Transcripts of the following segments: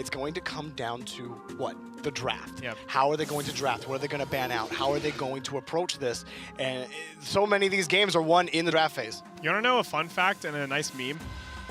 It's going to come down to what? The draft. Yep. How are they going to draft? What are they going to ban out? How are they going to approach this? And so many of these games are won in the draft phase. You want to know a fun fact and a nice meme?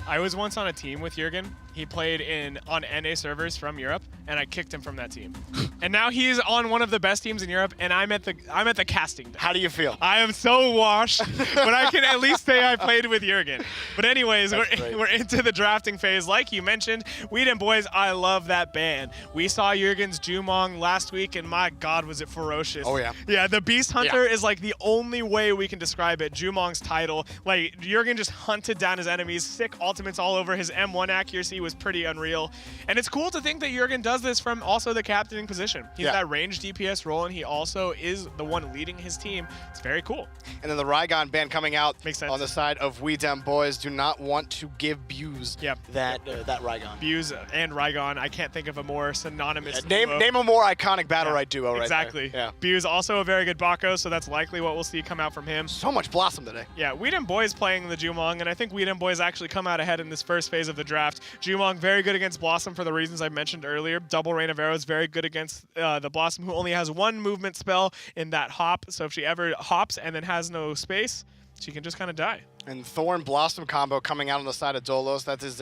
I was once on a team with Jürgen. He played on NA servers from Europe, and I kicked him from that team. And now he's on one of the best teams in Europe, and I'm at the casting deck. How do you feel? I am so washed, but I can at least say I played with Jürgen. But anyways, we're into the drafting phase. Like you mentioned, DEM boys, I love that ban. We saw Jürgen's Jumong last week, and my God, was it ferocious. Oh, yeah. Yeah, the Beast Hunter is like the only way we can describe it. Jumong's title. Like, Jürgen just hunted down his enemies, sick ultimates all over. His M1 accuracy was pretty unreal. And it's cool to think that Jürgen does this from also the captaining position. He's that ranged DPS role, and he also is the one leading his team. It's very cool. And then the Rygon ban coming out Makes sense. on the side of DEM boys. Do not want to give BOIS that Rygon. BOIS and Rygon, I can't think of a more synonymous duo. Name a more iconic Battlerite duo right exactly. there. Yeah. BOIS also a very good Bako, so that's likely what we'll see come out from him. So much Blossom today. Yeah, DEM boys playing the Jumong, and I think DEM boys actually come out ahead in this first phase of the draft. Jumong very good against Blossom for the reasons I mentioned earlier. Double Rain of Arrows very good against the Blossom, who only has one movement spell in that hop, so if she ever hops and then has no space, she can just kind of die. And Thorn Blossom combo coming out on the side of DOLOS. That is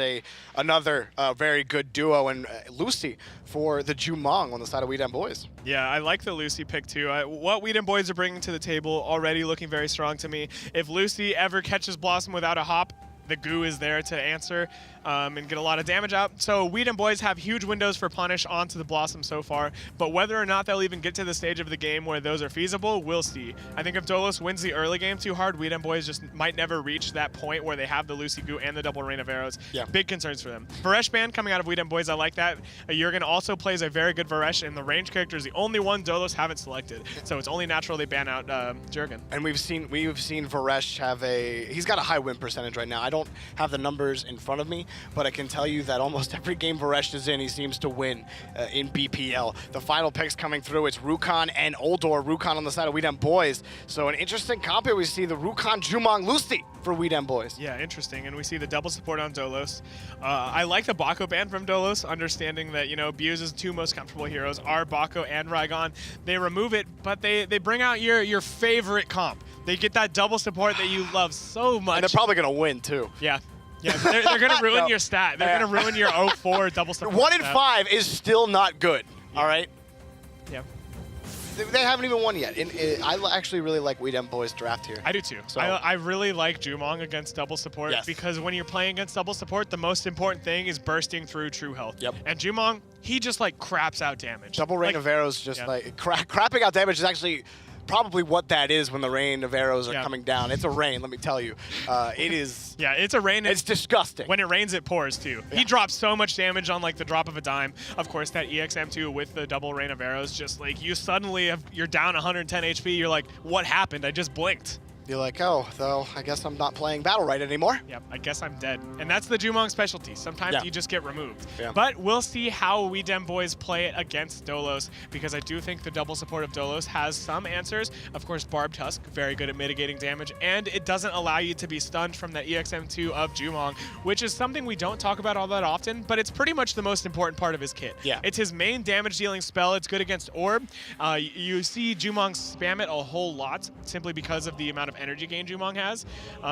another very good duo. And Lucy for the Jumong on the side of DEM boys. Yeah, I like the Lucy pick too. What DEM boys are bringing to the table already looking very strong to me. If Lucy ever catches Blossom without a hop, the goo is there to answer and get a lot of damage out. So DEM boys have huge windows for punish onto the Blossom so far, but whether or not they'll even get to the stage of the game where those are feasible, we'll see. I think if DOLOS wins the early game too hard, DEM boys just might never reach that point where they have the Lucy goo and the double rain of arrows. Yeah. Big concerns for them. Varesh ban coming out of DEM boys, I like that. Jürgen also plays a very good Varesh, and the range character is the only one DOLOS haven't selected, so it's only natural they ban out Jürgen. And we've seen Varesh have he's got a high win percentage right now. I don't have the numbers in front of me, but I can tell you that almost every game Varesh is in, he seems to win in BPL. The final picks coming through, it's Rukon and Oldor. Rukon on the side of DEM boys. So an interesting comp here. We see the Rukon Jumong Lucy for DEM boys. Yeah, interesting. And we see the double support on DOLOS. I like the Bako ban from DOLOS, understanding that, you know, BOIS' two most comfortable heroes are Bako and Rygon. They remove it, but they bring out your favorite comp. They get that double support that you love so much. And they're probably going to win, too. Yeah. Yeah, they're going to ruin your stat. They're going to ruin your 0-4 double support. 1 in 5 is still not good, all right? Yeah. They haven't even won yet. I actually really like DEM boys draft here. I do too. So. I really like Jumong against double support because when you're playing against double support, the most important thing is bursting through true health. Yep. And Jumong, he just like craps out damage. Double rain of arrows just like crapping out damage is actually probably what that is when the rain of arrows are coming down. It's a rain, let me tell you. It is. Yeah, it's a rain. It's disgusting. When it rains, it pours too. Yeah. He drops so much damage on like the drop of a dime. Of course, that EXM2 with the double rain of arrows, just like you suddenly you're down 110 HP. You're like, what happened? I just blinked. You're like, oh, though, I guess I'm not playing Battlerite anymore. Yep, I guess I'm dead. And that's the Jumong specialty. Sometimes you just get removed. Yeah. But we'll see how DEM boys play it against DOLOS, because I do think the double support of DOLOS has some answers. Of course, Barbed Husk, very good at mitigating damage, and it doesn't allow you to be stunned from that EXM2 of Jumong, which is something we don't talk about all that often, but it's pretty much the most important part of his kit. Yeah. It's his main damage-dealing spell. It's good against Orb. You see Jumong spam it a whole lot, simply because of the amount of energy gain Jumong has.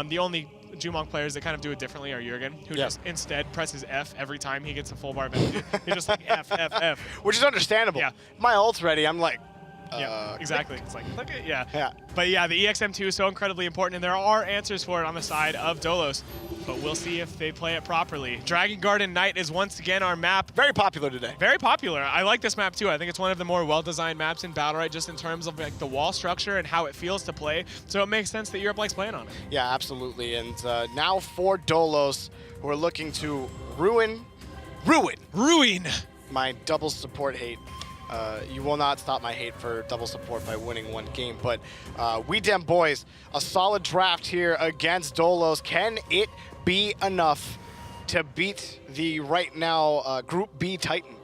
The only Jumong players that kind of do it differently are Jürgen, who just instead presses F every time he gets a full bar of energy. He just like F, F, F. Which is understandable. Yeah. My ult's ready. I'm like, yeah, exactly. It's like, look at, yeah. But yeah, the EXM2 is so incredibly important, and there are answers for it on the side of DOLOS. But we'll see if they play it properly. Dragon Garden Knight is once again our map. Very popular today. Very popular. I like this map too. I think it's one of the more well-designed maps in Battlerite, just in terms of like the wall structure and how it feels to play. So it makes sense that Europe likes playing on it. Yeah, absolutely. And now for DOLOS, who are looking to ruin my double support hate. You will not stop my hate for double support by winning one game, but DEM boys, a solid draft here against DOLOS. Can it be enough to beat the right now Group B Titan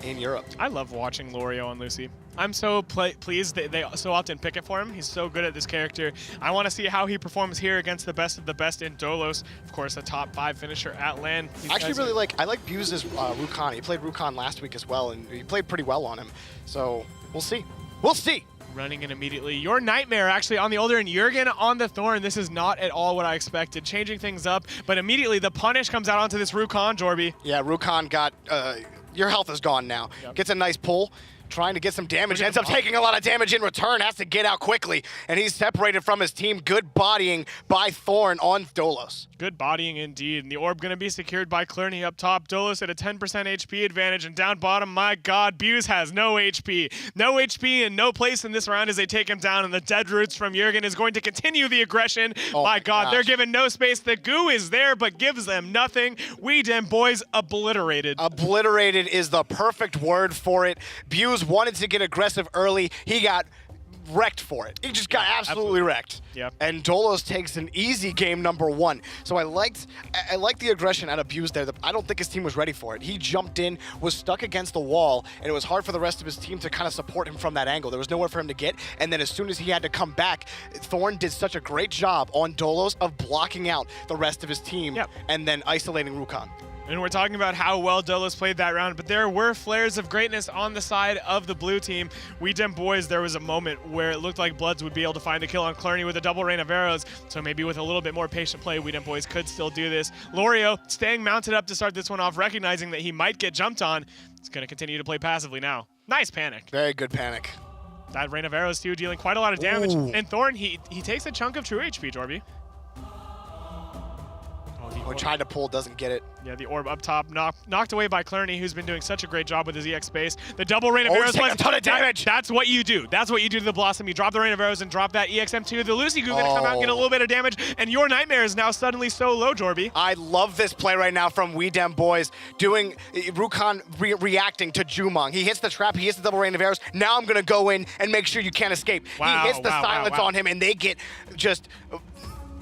in Europe? I love watching Lorio and Lucy. I'm so pleased that they so often pick it for him. He's so good at this character. I want to see how he performs here against the best of the best in DOLOS. Of course, a top 5 finisher at LAN. I actually really like BOIS' Rukhan. He played Rukhan last week as well, and he played pretty well on him. So we'll see. We'll see. Running in immediately. Your Nightmare actually on the Older and Jürgen on the Thorn. This is not at all what I expected. Changing things up, but immediately the punish comes out onto this Rukhan, Jorby. Yeah, Rukhan got, your health is gone now. Yep. Gets a nice pull. Trying to get some damage, ends up taking a lot of damage in return, has to get out quickly, and he's separated from his team. Good bodying by Thorn on DOLOS. Good bodying indeed, and the orb going to be secured by Clerney up top. DOLOS at a 10% HP advantage, and down bottom, my god, BOIS has no HP. No HP and no place in this round as they take him down, and the Dead Roots from Jürgen is going to continue the aggression. Oh my god, gosh. They're given no space. The goo is there, but gives them nothing. DEM boys obliterated. Obliterated is the perfect word for it. BOIS wanted to get aggressive early. He got wrecked for it. He just got absolutely wrecked. Yep. And DOLOS takes an easy game #1. So I liked the aggression out of BOIS there. I don't think his team was ready for it. He jumped in, was stuck against the wall, and it was hard for the rest of his team to kind of support him from that angle. There was nowhere for him to get, and then as soon as he had to come back, Thorn did such a great job on DOLOS of blocking out the rest of his team and then isolating Rukhan. And we're talking about how well DOLOS played that round, but there were flares of greatness on the side of the blue team. DEM boys, there was a moment where it looked like Bloods would be able to find a kill on Clerney with a double rain of arrows, so maybe with a little bit more patient play, DEM boys could still do this. Lorio staying mounted up to start this one off, recognizing that he might get jumped on. He's going to continue to play passively now. Nice panic. Very good panic. That rain of arrows too, dealing quite a lot of damage. Ooh. And Thorn, he takes a chunk of true HP, Jorby. When trying to pull, doesn't get it. Yeah, the orb up top, knocked away by Clerney, who's been doing such a great job with his EX space. The double rain of arrows. A ton of damage. That's what you do. That's what you do to the Blossom. You drop the rain of arrows and drop that EXM2. The Lucy Goo gonna come out and get a little bit of damage, and your Nightmare is now suddenly so low, Jorby. I love this play right now from DEM boys, doing Rukhan reacting to Jumong. He hits the trap, he hits the double rain of arrows. Now I'm gonna go in and make sure you can't escape. Wow, he hits the silence on him, and they get just...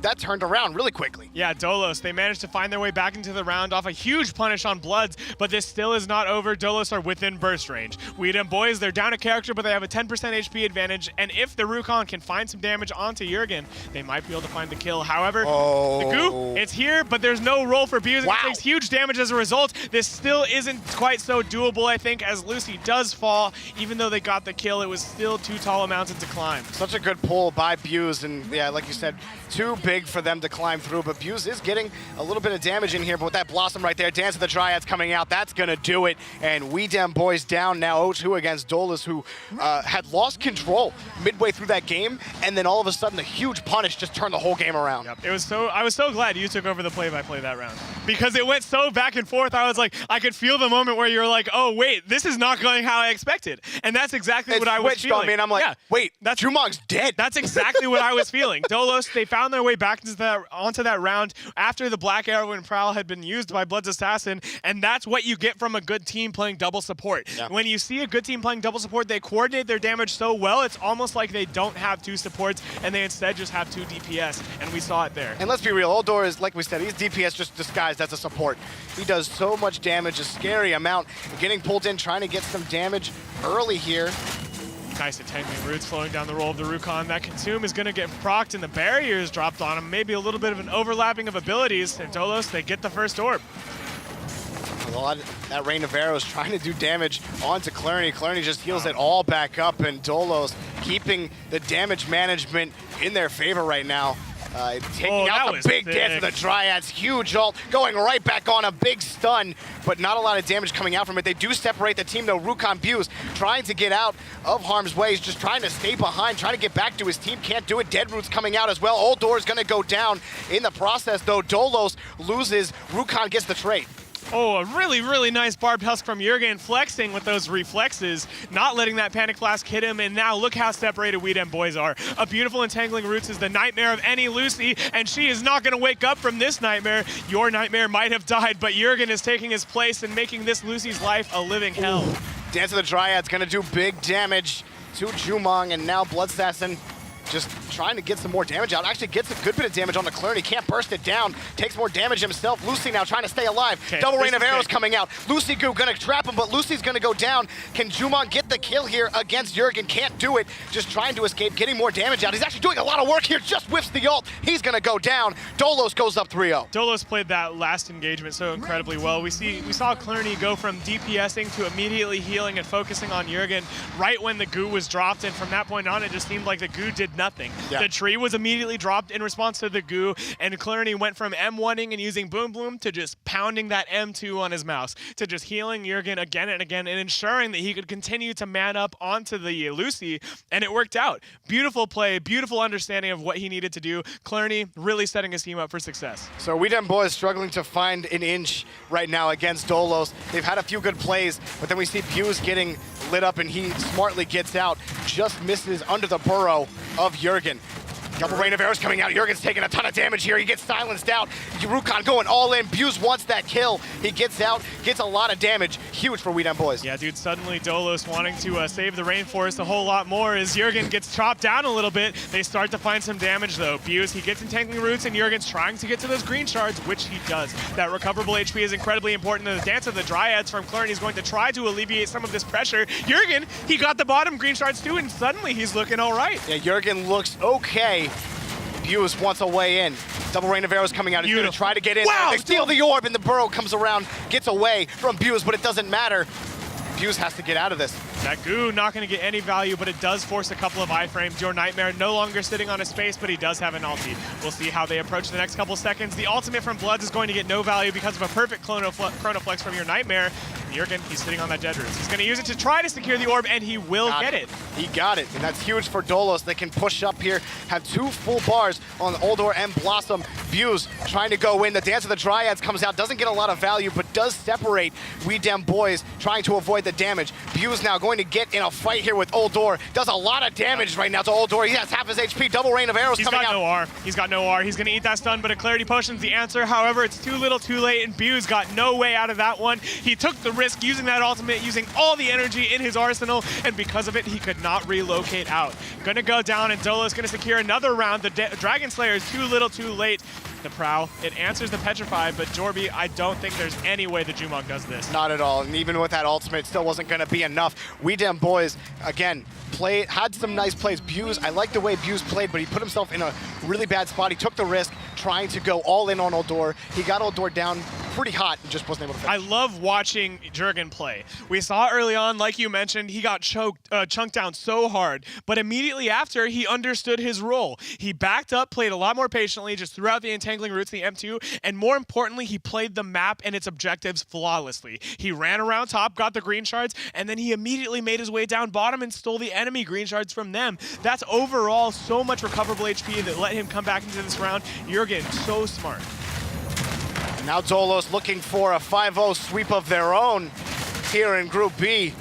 that turned around really quickly. Yeah, DOLOS, they managed to find their way back into the round off a huge punish on Bloods, but this still is not over. DOLOS are within burst range. DEM boys, they're down a character, but they have a 10% HP advantage, and if the Rukhan can find some damage onto Jürgen, they might be able to find the kill. However, the goo, it's here, but there's no roll for BOIS. It takes huge damage as a result. This still isn't quite so doable, I think, as Lucy does fall. Even though they got the kill, it was still too tall a mountain to climb. Such a good pull by BOIS, and yeah, like you said, too big for them to climb through, but BOIS is getting a little bit of damage in here, but with that Blossom right there, Dance of the Dryads coming out, that's gonna do it, and DEM boys down now 0-2 against DOLOS, who had lost control midway through that game, and then all of a sudden a huge punish just turned the whole game around. Yep. I was so glad you took over the play-by-play that round, because it went so back and forth. I was like, I could feel the moment where you're like, oh wait, this is not going how I expected, and that's exactly what I was feeling. On me, and I'm like, wait, Jumong's dead. That's exactly what I was feeling. DOLOS, they found their way back onto that round after the Black Arrow and Prowl had been used by Blood's Assassin, and that's what you get from a good team playing double support. Yeah. When you see a good team playing double support, they coordinate their damage so well, it's almost like they don't have 2 supports, and they instead just have 2 DPS, and we saw it there. And let's be real, Oldor is, like we said, he's DPS just disguised as a support. He does so much damage, a scary amount. Getting pulled in, trying to get some damage early here. Nice entangling roots flowing down the roll of the Rukhan. That Consume is going to get procced and the barriers dropped on him. Maybe a little bit of an overlapping of abilities. And DOLOS, they get the first orb. A lot of that rain of arrows trying to do damage onto Clerney. Clerney just heals it all back up, and DOLOS keeping the damage management in their favor right now. Taking out the big Dance of the Dryads, huge ult, going right back on a big stun, but not a lot of damage coming out from it. They do separate the team though. Rukhan BOIS trying to get out of harm's way. He's just trying to stay behind, trying to get back to his team. Can't do it. Dead Root's coming out as well. Oldor is gonna go down in the process though. DOLOS loses. Rukhan gets the trade. Oh, a really, really nice barbed husk from Jürgen, flexing with those reflexes, not letting that panic flask hit him, and now look how separated DEM boys are. A beautiful entangling roots is the nightmare of any Lucy, and she is not going to wake up from this nightmare. Your Nightmare might have died, but Jürgen is taking his place and making this Lucy's life a living hell. Ooh. Dance of the Dryad's going to do big damage to Jumong, and now Blood Assassin just trying to get some more damage out. Actually gets a good bit of damage on the Clern. He can't burst it down. Takes more damage himself. Lucy now trying to stay alive. Okay, Double rain of arrows big. coming out. Lucy Goo gonna trap him, but Lucy's gonna go down. Can Jumon get the kill here against Jurgen? Can't do it. Just trying to escape, getting more damage out. He's actually doing a lot of work here. Just whiffs the ult. He's gonna go down. DOLOS goes up 3-0. DOLOS played that last engagement so incredibly well. We saw Clerney go from DPSing to immediately healing and focusing on Jurgen right when the goo was dropped, and from that point on, it just seemed like the goo did nothing. Yeah. The tree was immediately dropped in response to the goo, and Clerney went from M1ing and using Boom Bloom to just pounding that M2 on his mouse, to just healing Jurgen again and again, and ensuring that he could continue to man up onto the Lucy, and it worked out. Beautiful play, beautiful understanding of what he needed to do. Clerney really setting his team up for success. So we DEM boys struggling to find an inch right now against DOLOS. They've had a few good plays, but then we see Buse getting lit up and he smartly gets out, just misses under the burrow of Jurgen. Double rain of arrows coming out. Jurgen's taking a ton of damage here. He gets silenced out. Rukon going all in. Buse wants that kill. He gets out, gets a lot of damage. Huge for we DEM boys. Yeah, dude, suddenly DOLOS wanting to save the rainforest a whole lot more as Jurgen gets chopped down a little bit. They start to find some damage though. Buse, he gets entangling roots and Jurgen's trying to get to those green shards, which he does. That recoverable HP is incredibly important. And the Dance of the Dryads from Clern, he's going to try to alleviate some of this pressure. Jurgen, he got the bottom green shards too, and suddenly he's looking all right. Yeah, Jurgen looks okay. Buse wants a way in. Double rain of arrows coming out. He's going to try to get in. Wow, They steal the orb, and the burrow comes around, gets away from Buse, but it doesn't matter. Buse has to get out of this. That goo not going to get any value, but it does force a couple of iframes. Your Nightmare no longer sitting on his face, but he does have an ulti. We'll see how they approach the next couple seconds. The ultimate from Bloods is going to get no value because of a perfect chronoflex from Your Nightmare. Jurgen, he's sitting on that Dead Roots. He's going to use it to try to secure the orb, and he will get it. He got it, and that's huge for DOLOS. They can push up here, have 2 full bars on Uldor and Blossom. Buse trying to go in. The Dance of the Dryads comes out, doesn't get a lot of value, but does separate we DEM boys, trying to avoid the damage. Buse now going to get in a fight here with Uldor. Does a lot of damage right now to Uldor. He has half his HP. Double rain of arrows coming out. He's got no R. He's going to eat that stun, but a Clarity Potion's the answer. However, it's too little too late, and Buse got no way out of that one. He took the risk using that ultimate, using all the energy in his arsenal, and because of it, he could not relocate out. Gonna go down, and DOLOS gonna secure another round. The Dragon Slayer is too little too late. The Prow, it answers the Petrify, but Jorby, I don't think there's any way the Jumong does this. Not at all, and even with that ultimate, it still wasn't gonna be enough. We DEM boys, again, had some nice plays. Buse, I like the way Buse played, but he put himself in a really bad spot. He took the risk, trying to go all in on Uldor. He got Uldor down pretty hot and just wasn't able to finish. I love watching Jurgen play. We saw early on, like you mentioned, he got chunked down so hard, but immediately after, he understood his role. He backed up, played a lot more patiently, just threw out the entangling roots, the M2, and more importantly, he played the map and its objectives flawlessly. He ran around top, got the green shards, and then he immediately made his way down bottom and stole the enemy green shards from them. That's overall so much recoverable HP that let him come back into this round. Jurgen, so smart. Now DOLOS looking for a 5-0 sweep of their own here in Group B.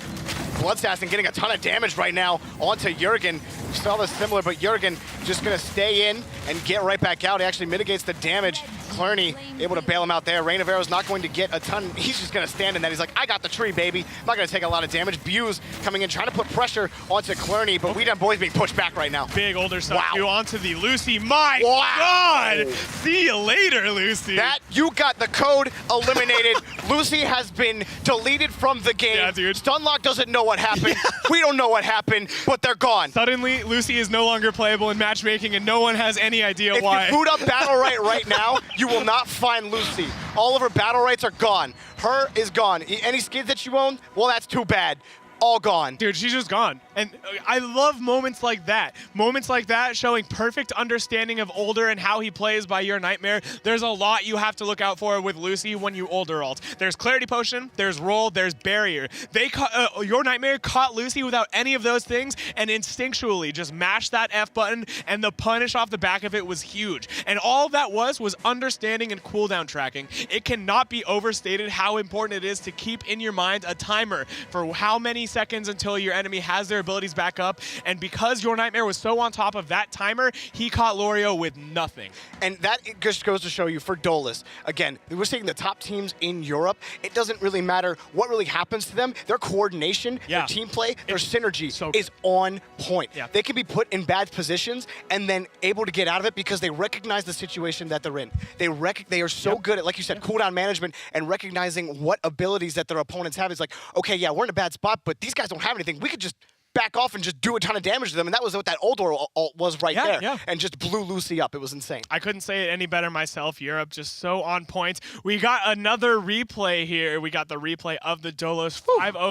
Bloodsassin getting a ton of damage right now onto Jurgen. We saw this similar, but Jurgen just going to stay in and get right back out. He actually mitigates the damage. Clerney able to bail him out there. Rain of Arrows not going to get a ton. He's just going to stand in that. He's like, I got the tree, baby. I'm not going to take a lot of damage. Buse coming in, trying to put pressure onto Clerney, but we DEM boys being pushed back right now. Big older stuff onto the Lucy. My God! See you later, Lucy. That, you got the code eliminated. Lucy has been deleted from the game. Yeah, dude. Stunlock doesn't know what happened. We don't know what happened, but they're gone. Suddenly, Lucy is no longer playable in matchmaking, and no one has any idea why. If you boot up Battlerite right now, you will not find Lucy. All of her Battlerites are gone. Her is gone. Any skins that you own, well, that's too bad. All gone. Dude, she's just gone. And I love moments like that. Moments like that showing perfect understanding of Older and how he plays by Your Nightmare. There's a lot you have to look out for with Lucy when you Older ult. There's Clarity Potion, there's Roll, there's Barrier. Your Nightmare caught Lucy without any of those things and instinctually just mashed that F button, and the punish off the back of it was huge. And all that was understanding and cooldown tracking. It cannot be overstated how important it is to keep in your mind a timer for how many seconds until your enemy has their abilities back up, and because your Nightmare was so on top of that timer, he caught Lorio with nothing. And that just goes to show you for DOLOS, again, we're seeing the top teams in Europe. It doesn't really matter what really happens to them. Their coordination, their team play, their synergy is on point. Yeah. They can be put in bad positions and then able to get out of it because they recognize the situation that they're in. They are so good at, like you said, cooldown management and recognizing what abilities that their opponents have. It's like, okay, yeah, we're in a bad spot, but these guys don't have anything. We could just back off and just do a ton of damage to them, and that was what that Oldor ult was right there, and just blew Lucy up. It was insane. I couldn't say it any better myself. Europe just so on point. We got another replay here. We got the replay of the DOLOS 5-0